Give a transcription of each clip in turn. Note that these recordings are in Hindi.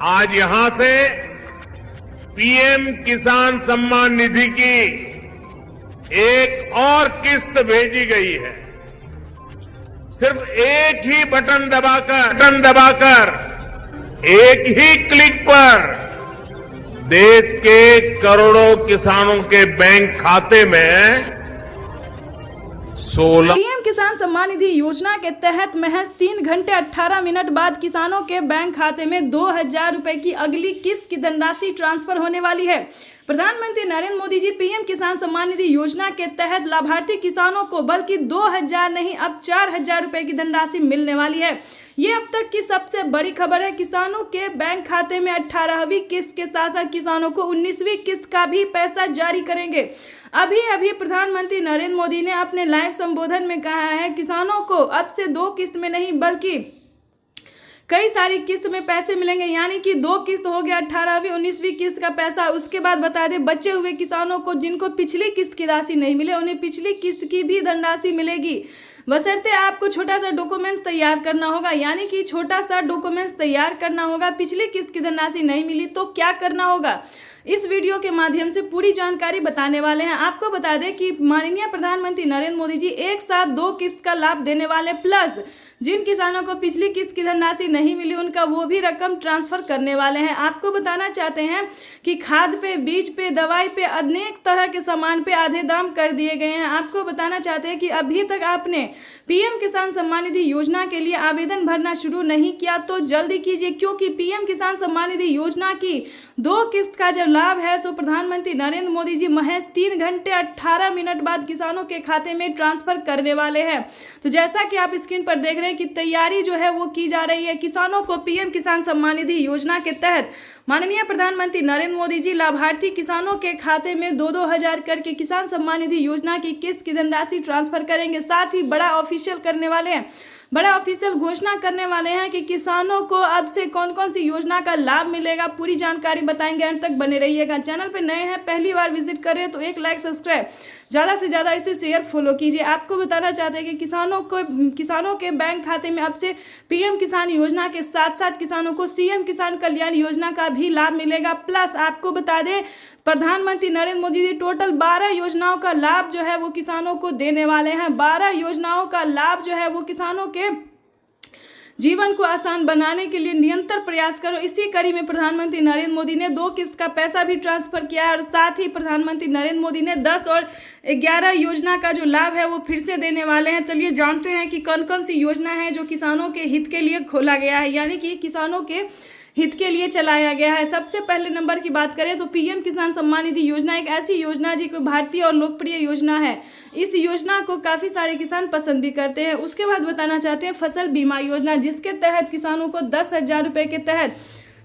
आज यहां से पीएम किसान सम्मान निधि की एक और किस्त भेजी गई है। सिर्फ एक ही बटन दबाकर एक ही क्लिक पर देश के करोड़ों किसानों के बैंक खाते में 16 पीएम किसान सम्मान निधि योजना के तहत महज 3 घंटे 18 मिनट बाद किसानों के बैंक खाते में 2,000 रुपए की अगली किस्त की धनराशि ट्रांसफर होने वाली है। प्रधानमंत्री नरेंद्र मोदी जी पीएम किसान सम्मान निधि योजना के तहत लाभार्थी किसानों को बल्कि 2,000 नहीं अब 4,000 रुपए की धनराशि मिलने वाली है। ये अब तक की सबसे बड़ी खबर है। किसानों के बैंक खाते में 18वीं किस्त के साथ साथ किसानों को 19वीं किस्त का भी पैसा जारी करेंगे। अभी प्रधानमंत्री नरेंद्र मोदी ने अपने लाइव संबोधन में कहा है किसानों को अब से 2 किस्त में नहीं बल्कि कई सारी किस्त में पैसे मिलेंगे, यानी कि 2 किस्त हो गया 18वीं 19वीं किस्त का पैसा। उसके बाद बता दें बचे हुए किसानों को जिनको पिछली किस्त की राशि नहीं मिले उन्हें पिछली किस्त की भी धनराशि मिलेगी, बशर्ते आपको छोटा सा डॉक्यूमेंट्स तैयार करना होगा। यानी कि छोटा सा डॉक्यूमेंट्स तैयार करना होगा। पिछली किस्त की धनराशि नहीं मिली तो क्या करना होगा, इस वीडियो के माध्यम से पूरी जानकारी बताने वाले हैं। आपको बता दें कि माननीय प्रधानमंत्री नरेंद्र मोदी जी एक साथ 2 किस्त का लाभ देने वाले, प्लस जिन किसानों को पिछली किस्त की धनराशि नहीं मिली उनका वो भी रकम ट्रांसफर करने वाले हैं। आपको बताना चाहते हैं कि खाद पे, बीज पे, दवाई पे, अनेक तरह के सामान पे आधे दाम कर दिए गए हैं। आपको बताना चाहते हैं कि अभी तक आपने पीएम किसान सम्मान निधि योजना के लिए आवेदन भरना शुरू नहीं किया तो जल्दी कीजिए, क्योंकि पीएम किसान सम्मान निधि योजना की 2 किस्त का जब लाभ है सो प्रधानमंत्री नरेंद्र मोदी जी महज 3 घंटे 18 मिनट बाद किसानों के खाते में ट्रांसफर करने वाले हैं। तो जैसा कि आप स्क्रीन पर देख रहे हैं कि तैयारी जो है वो की जा रही है। किसानों को पीएम किसान सम्मान निधि योजना के तहत माननीय प्रधानमंत्री नरेंद्र मोदी जी लाभार्थी किसानों के खाते में 2-2 हजार करके किसान सम्मान निधि योजना की किस्त की धनराशि ट्रांसफर करेंगे। साथ ही बड़ा ऑफिशियल करने वाले हैं, बड़ा ऑफिशियल घोषणा करने वाले हैं कि किसानों को अब से कौन कौन सी योजना का लाभ मिलेगा। पूरी जानकारी बताएंगे, अंत तक बने रहिएगा। चैनल पर नए हैं, पहली बार विजिट कर रहे हैं तो एक लाइक सब्सक्राइब ज़्यादा से ज़्यादा इसे शेयर फॉलो कीजिए। आपको बताना चाहते हैं कि किसानों के बैंक खाते में अब से पीएम किसान योजना के साथ साथ किसानों को सीएम किसान कल्याण योजना का भी लाभ मिलेगा। प्लस आपको बता दें प्रधानमंत्री नरेंद्र मोदी जी टोटल 12 योजनाओं का लाभ जो है वो किसानों को देने वाले हैं। 12 योजनाओं का लाभ जो है वो किसानों के जीवन को आसान बनाने के लिए निरंतर प्रयास करो। इसी कड़ी में प्रधानमंत्री नरेंद्र मोदी ने 2 किस्त का पैसा भी ट्रांसफर किया है और साथ ही प्रधानमंत्री नरेंद्र मोदी ने 10 और 11 योजना का जो लाभ है वो फिर से देने वाले हैं। चलिए जानते हैं कि कौन कौन सी योजना है जो किसानों के हित के लिए खोला गया है, यानी कि किसानों के हित के लिए चलाया गया है। सबसे पहले नंबर की बात करें तो पीएम किसान सम्मान निधि योजना एक ऐसी योजना है जो भारतीय और लोकप्रिय योजना है। इस योजना को काफ़ी सारे किसान पसंद भी करते हैं। उसके बाद बताना चाहते हैं फसल बीमा योजना, जिसके तहत किसानों को 10,000 रुपये के तहत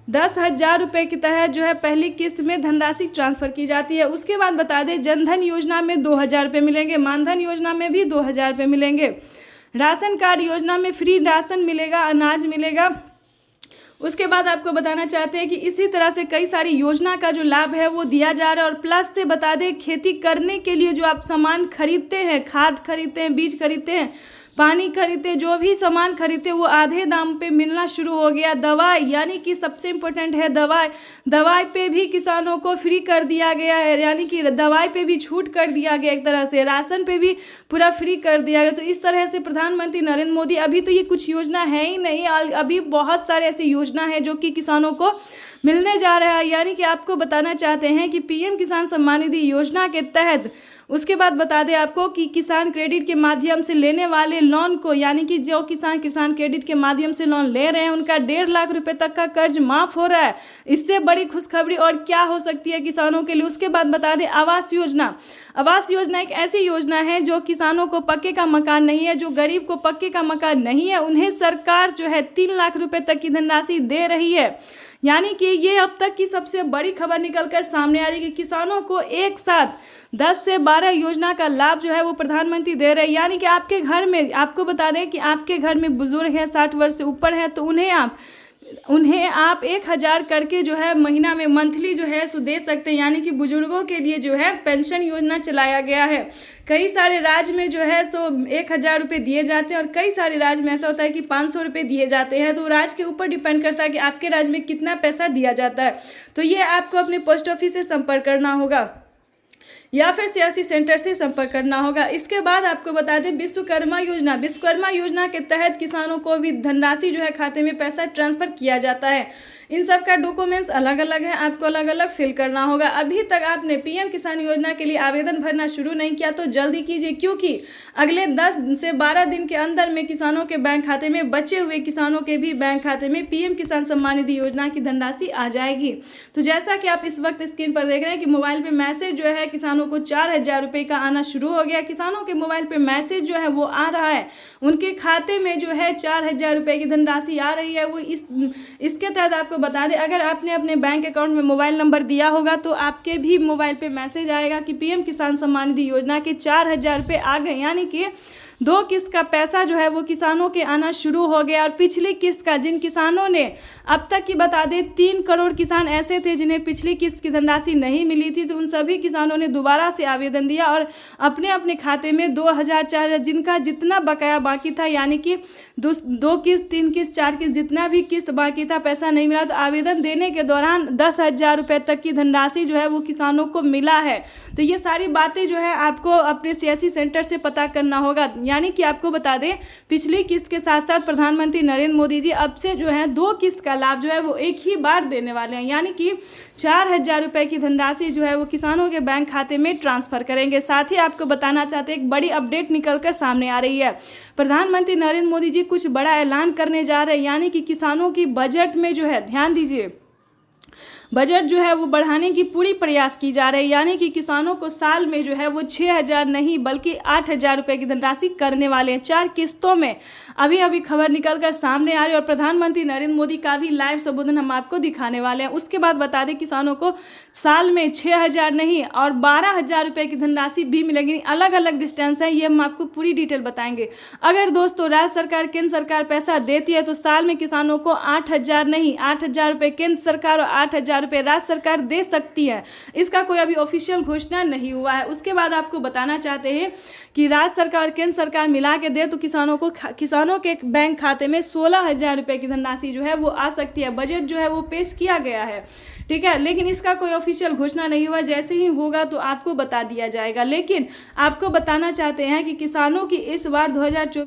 10,000 रुपये के तहत जो है पहली किस्त में धनराशि ट्रांसफर की जाती है। उसके बाद बता दें जनधन योजना में 2,000 रुपये मिलेंगे, मानधन योजना में भी 2,000 रुपये मिलेंगे, राशन कार्ड योजना में फ्री राशन मिलेगा, अनाज मिलेगा। उसके बाद आपको बताना चाहते हैं कि इसी तरह से कई सारी योजना का जो लाभ है वो दिया जा रहा है। और प्लस से बता दें खेती करने के लिए जो आप सामान खरीदते हैं, खाद खरीदते हैं, बीज खरीदते हैं, पानी खरीदते, जो भी सामान खरीदते वो आधे दाम पे मिलना शुरू हो गया। दवाई, यानी कि सबसे इम्पोर्टेंट है दवाई पे भी किसानों को फ्री कर दिया गया है, यानी कि दवाई पे भी छूट कर दिया गया एक तरह से, राशन पे भी पूरा फ्री कर दिया गया। तो इस तरह से प्रधानमंत्री नरेंद्र मोदी, अभी तो ये कुछ योजना है ही नहीं, अभी बहुत सारे ऐसी योजना है जो कि किसानों को मिलने जा रहा है। यानी कि आपको बताना चाहते हैं कि पीएम किसान सम्मान निधि योजना के तहत उसके बाद बता दें आपको कि किसान क्रेडिट के माध्यम से लेने वाले लोन को, यानी कि जो किसान क्रेडिट के माध्यम से लोन ले रहे हैं उनका 1.5 लाख रुपए तक का कर्ज माफ हो रहा है। इससे बड़ी खुशखबरी और क्या हो सकती है किसानों के लिए। उसके बाद बता दें आवास योजना एक ऐसी योजना है जो किसानों को पक्के का मकान नहीं है, जो गरीब को पक्के का मकान नहीं है, उन्हें सरकार जो है 3 लाख रुपए तक की धनराशि दे रही है। यानी कि ये अब तक की सबसे बड़ी खबर निकलकर सामने आ रही है कि किसानों को एक साथ 10 से 12 योजना का लाभ जो है वो प्रधानमंत्री दे रहे हैं। यानी कि आपके घर में, आपको बता दें कि आपके घर में बुजुर्ग हैं, 60 वर्ष से ऊपर है, तो उन्हें आप उन्हें आप 1000 करके जो है महीना में मंथली जो है सो दे सकते हैं। यानी कि बुजुर्गों के लिए जो है पेंशन योजना चलाया गया है। कई सारे राज्य में जो है सो 1000 रुपये दिए जाते हैं और कई सारे राज्य में ऐसा होता है कि 500 रुपये दिए जाते हैं। तो राज्य के ऊपर डिपेंड करता है कि आपके राज्य में कितना पैसा दिया जाता है। तो ये आपको अपने पोस्ट ऑफिस से संपर्क करना होगा या फिर सीएससी सेंटर से संपर्क करना होगा। इसके बाद आपको बता दें विश्वकर्मा योजना के तहत किसानों को भी धनराशि जो है खाते में पैसा ट्रांसफर किया जाता है। इन सब का डॉक्यूमेंट्स अलग अलग है, आपको अलग अलग फिल करना होगा। अभी तक आपने पीएम किसान योजना के लिए आवेदन भरना शुरू नहीं किया तो जल्दी कीजिए, क्योंकि अगले 10 से 12 दिन के अंदर में किसानों के बैंक खाते में, बचे हुए किसानों के भी बैंक खाते में पीएम किसान सम्मान निधि योजना की धनराशि आ जाएगी। तो जैसा कि आप इस वक्त स्क्रीन पर देख रहे हैं कि मोबाइल पे मैसेज जो है किसानों को 4000 रुपये का आना शुरू हो गया। किसानों के मोबाइल पे मैसेज जो है वो आ रहा है, उनके खाते में जो है 4000 रुपये की धनराशि आ रही है। वो इसके तहत आपको बता दें, अगर आपने अपने बैंक अकाउंट में मोबाइल नंबर दिया होगा तो आपके भी मोबाइल पे मैसेज आएगा कि पीएम किसान सम्मान निधि योजना के 4000 रुपये आ गए। यानी कि 2 किस्त का पैसा जो है वो किसानों के आना शुरू हो गया। और पिछली किस्त का, जिन किसानों ने अब तक की बता दें 3 करोड़ किसान ऐसे थे जिन्हें पिछली किस्त की धनराशि नहीं मिली थी, तो उन सभी किसानों ने दोबारा से आवेदन दिया और अपने अपने खाते में 2000, 4000 जिनका जितना बकाया बाकी था, यानी कि 2 किस्त, 3 किस्त, 4 किस्त जितना भी किस्त बाकी था, पैसा नहीं मिला, तो आवेदन देने के दौरान 10,000 रुपये तक की धनराशि जो है वो किसानों को मिला है। तो ये सारी बातें जो है आपको अपने सीएससी सेंटर से पता करना होगा। यानी कि आपको बता दें पिछली किस्त के साथ साथ प्रधानमंत्री नरेंद्र मोदी जी अब से जो है 2 किस्त का लाभ जो है वो एक ही बार देने वाले हैं। यानी कि 4000 रुपये की धनराशि जो है वो किसानों के बैंक खाते में ट्रांसफर करेंगे। साथ ही आपको बताना चाहते हैं एक बड़ी अपडेट निकलकर सामने आ रही है। प्रधानमंत्री नरेंद्र मोदी जी कुछ बड़ा ऐलान करने जा रहे हैं। यानी कि किसानों की बजट में जो है, ध्यान दीजिए, बजट जो है वो बढ़ाने की पूरी प्रयास की जा रही है। यानी कि किसानों को साल में जो है वो 6000 नहीं बल्कि 8000 रुपये की धनराशि करने वाले हैं 4 किस्तों में। अभी अभी खबर निकलकर सामने आ रही है और प्रधानमंत्री नरेंद्र मोदी का भी लाइव संबोधन हम आपको दिखाने वाले हैं। उसके बाद बता दें किसानों को साल में 6000 नहीं और 12000 रुपये की धनराशि भी मिलेगी। अलग अलग डिस्टेंस है, ये हम आपको पूरी डिटेल बताएंगे। अगर दोस्तों राज्य सरकार, केंद्र सरकार पैसा देती है तो साल में किसानों को 8000 नहीं 8000 रुपये केंद्र सरकार और 8000 रुपये राज्य सरकार दे सकती है। इसका कोई अभी ऑफिशियल घोषणा नहीं हुआ है। उसके बाद आपको बताना चाहते हैं कि राज्य सरकार और केंद्र सरकार मिला के दे तो किसानों के बैंक खाते में 16000 रुपये की धनराशि जो है वो आ सकती है। बजट जो है वो पेश किया गया है, ठीक है, लेकिन इसका कोई ऑफिशियल घोषणा नहीं हुआ। जैसे ही होगा तो आपको बता दिया जाएगा। लेकिन आपको बताना चाहते हैं कि किसानों की इस बार 2024